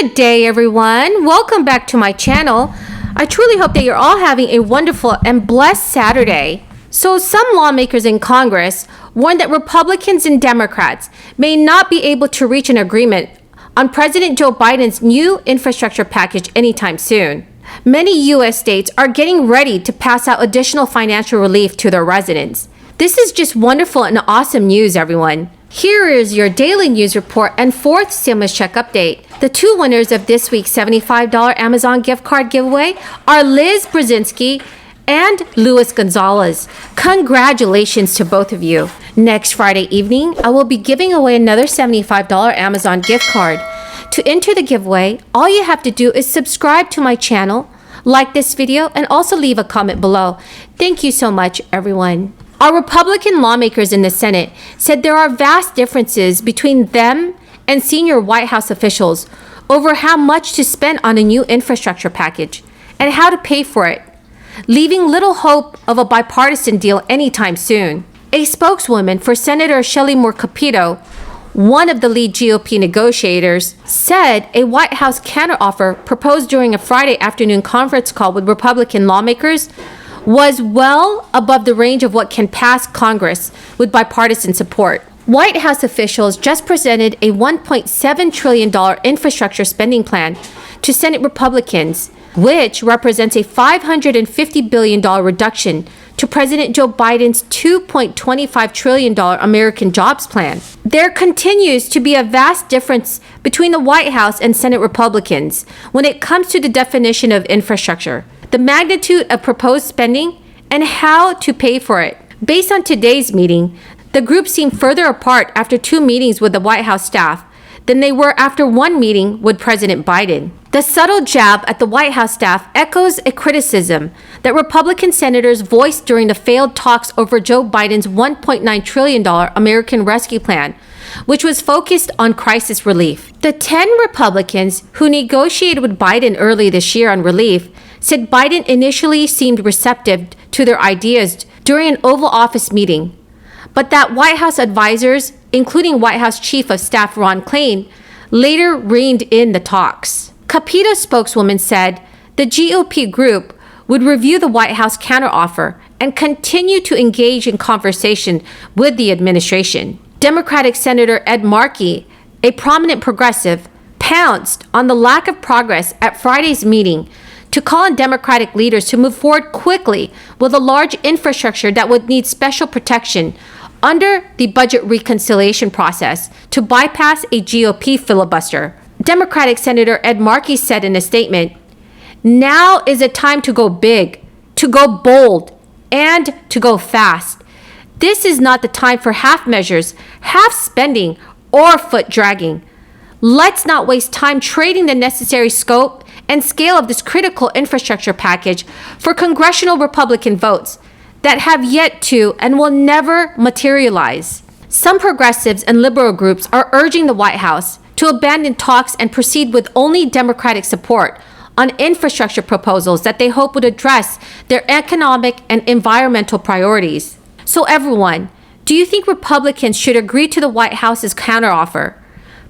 Good day, everyone. Welcome back to my channel. I truly hope that you're all having a wonderful and blessed Saturday. So some lawmakers in Congress warned that Republicans and Democrats may not be able to reach an agreement on President Joe Biden's new infrastructure package anytime soon. Many U.S. states are getting ready to pass out additional financial relief to their residents. This is just wonderful and awesome news, everyone. Here is your daily news report and fourth stimulus check update. The two winners of this week's $75 Amazon gift card giveaway are Liz Brzezinski and Luis Gonzalez. Congratulations to both of you. Next Friday evening, I will be giving away another $75 Amazon gift card. To enter the giveaway, all you have to do is subscribe to my channel, like this video, and also leave a comment below. Thank you so much, everyone. Our Republican lawmakers in the Senate said there are vast differences between them and senior White House officials over how much to spend on a new infrastructure package and how to pay for it, leaving little hope of a bipartisan deal anytime soon. A spokeswoman for Senator Shelley Moore Capito, one of the lead GOP negotiators, said a White House counteroffer proposed during a Friday afternoon conference call with Republican lawmakers was well above the range of what can pass Congress with bipartisan support. White House officials just presented a $1.7 trillion infrastructure spending plan to Senate Republicans, which represents a $550 billion reduction to President Joe Biden's $2.25 trillion American Jobs Plan. There continues to be a vast difference between the White House and Senate Republicans when it comes to the definition of infrastructure, the magnitude of proposed spending, and how to pay for it. Based on today's meeting, the groups seem further apart after two meetings with the White House staff than they were after one meeting with President Biden. The subtle jab at the White House staff echoes a criticism that Republican senators voiced during the failed talks over Joe Biden's $1.9 trillion American Rescue Plan, which was focused on crisis relief. The 10 Republicans who negotiated with Biden early this year on relief said Biden initially seemed receptive to their ideas during an Oval Office meeting, but that White House advisors, including White House Chief of Staff Ron Klain, later reined in the talks. Capito's spokeswoman said the GOP group would review the White House counteroffer and continue to engage in conversation with the administration. Democratic Senator Ed Markey, a prominent progressive, pounced on the lack of progress at Friday's meeting to call on Democratic leaders to move forward quickly with a large infrastructure that would need special protection under the budget reconciliation process to bypass a GOP filibuster. Democratic Senator Ed Markey said in a statement, "Now is a time to go big, to go bold, and to go fast. This is not the time for half measures, half spending, or foot dragging. Let's not waste time trading the necessary scope and scale of this critical infrastructure package for congressional Republican votes that have yet to and will never materialize." Some progressives and liberal groups are urging the White House to abandon talks and proceed with only Democratic support on infrastructure proposals that they hope would address their economic and environmental priorities. So everyone, do you think Republicans should agree to the White House's counteroffer?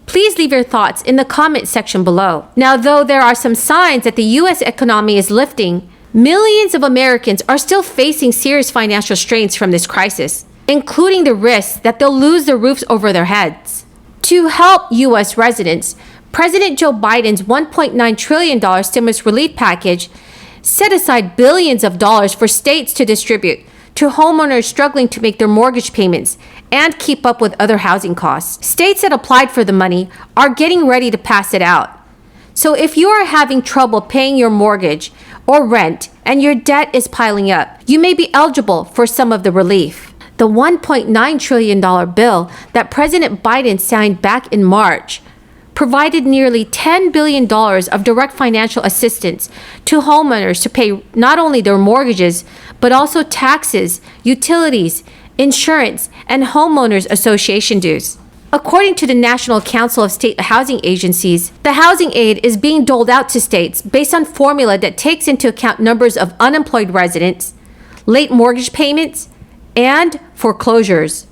Please leave your thoughts in the comment section below. Now, though there are some signs that the U.S. economy is lifting, millions of Americans are still facing serious financial strains from this crisis, including the risk that they'll lose their roofs over their heads. To help U.S. residents, President Joe Biden's $1.9 trillion stimulus relief package set aside billions of dollars for states to distribute to homeowners struggling to make their mortgage payments and keep up with other housing costs. States that applied for the money are getting ready to pass it out. So if you are having trouble paying your mortgage or rent and your debt is piling up, you may be eligible for some of the relief. The $1.9 trillion bill that President Biden signed back in March provided nearly $10 billion of direct financial assistance to homeowners to pay not only their mortgages, but also taxes, utilities, insurance, and homeowners association dues. According to the National Council of State Housing Agencies, the housing aid is being doled out to states based on formula that takes into account numbers of unemployed residents, late mortgage payments, and foreclosures.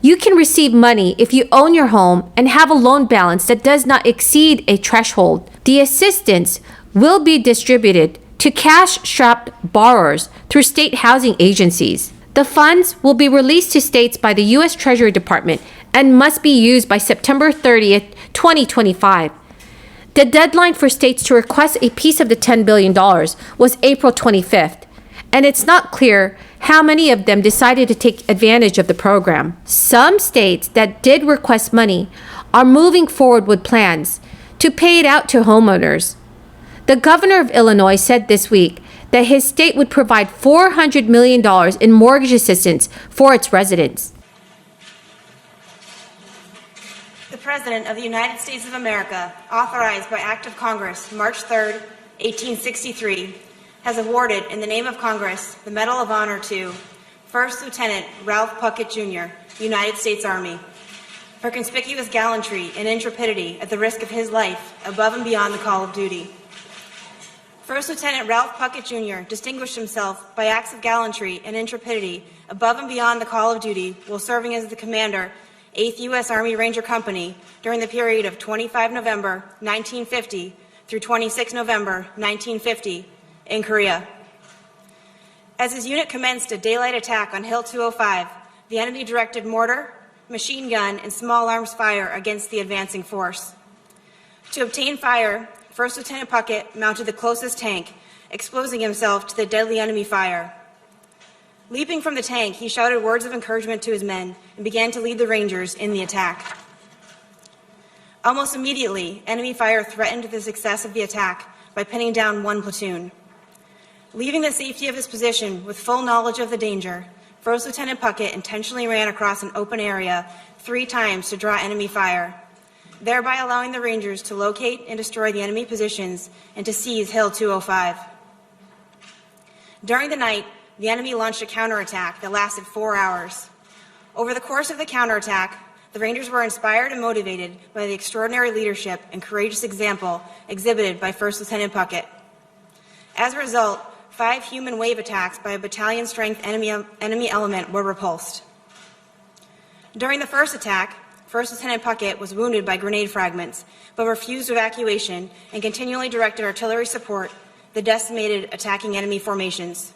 You can receive money if you own your home and have a loan balance that does not exceed a threshold. The assistance will be distributed to cash-strapped borrowers through state housing agencies. The funds will be released to states by the U.S. Treasury Department and must be used by September 30th, 2025. The deadline for states to request a piece of the $10 billion was April 25th, and it's not clear how many of them decided to take advantage of the program. Some states that did request money are moving forward with plans to pay it out to homeowners. The governor of Illinois said this week that his state would provide $400 million in mortgage assistance for its residents. The President of the United States of America, authorized by Act of Congress, March 3, 1863, has awarded, in the name of Congress, the Medal of Honor to First Lieutenant Ralph Puckett, Jr., United States Army, for conspicuous gallantry and intrepidity at the risk of his life above and beyond the call of duty. First Lieutenant Ralph Puckett, Jr. distinguished himself by acts of gallantry and intrepidity above and beyond the call of duty while serving as the commander, 8th U.S. Army Ranger Company, during the period of 25 November 1950 through 26 November 1950 in Korea. As his unit commenced a daylight attack on Hill 205, the enemy directed mortar, machine gun, and small arms fire against the advancing force. To obtain fire, First Lieutenant Puckett mounted the closest tank, exposing himself to the deadly enemy fire. Leaping from the tank, he shouted words of encouragement to his men and began to lead the Rangers in the attack. Almost immediately, enemy fire threatened the success of the attack by pinning down one platoon. Leaving the safety of his position with full knowledge of the danger, First Lieutenant Puckett intentionally ran across an open area 3 times to draw enemy fire, thereby allowing the Rangers to locate and destroy the enemy positions and to seize Hill 205. During the night, the enemy launched a counterattack that lasted 4 hours. Over the course of the counterattack, the Rangers were inspired and motivated by the extraordinary leadership and courageous example exhibited by First Lieutenant Puckett. As a result, 5 human wave attacks by a battalion-strength enemy element were repulsed. During the first attack, First Lieutenant Puckett was wounded by grenade fragments, but refused evacuation and continually directed artillery support that decimated attacking enemy formations.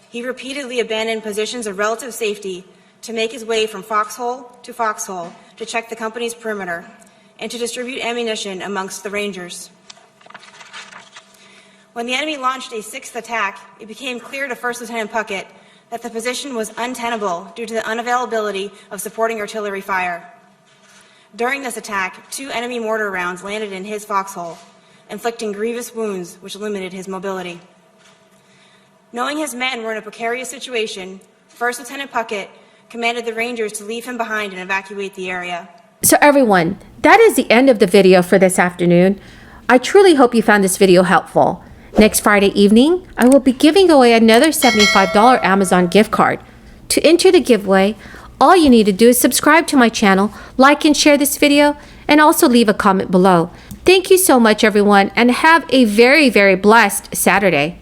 He repeatedly abandoned positions of relative safety to make his way from foxhole to check the company's perimeter and to distribute ammunition amongst the Rangers. When the enemy launched a 6th attack, it became clear to First Lieutenant Puckett that the position was untenable due to the unavailability of supporting artillery fire. During this attack, 2 enemy mortar rounds landed in his foxhole, inflicting grievous wounds which limited his mobility. Knowing his men were in a precarious situation, First Lieutenant Puckett commanded the Rangers to leave him behind and evacuate the area. So everyone, that is the end of the video for this afternoon. I truly hope you found this video helpful. Next Friday evening, I will be giving away another $75 Amazon gift card. To enter the giveaway, all you need to do is subscribe to my channel, like and share this video, and also leave a comment below. Thank you so much, everyone, and have a very, very blessed Saturday.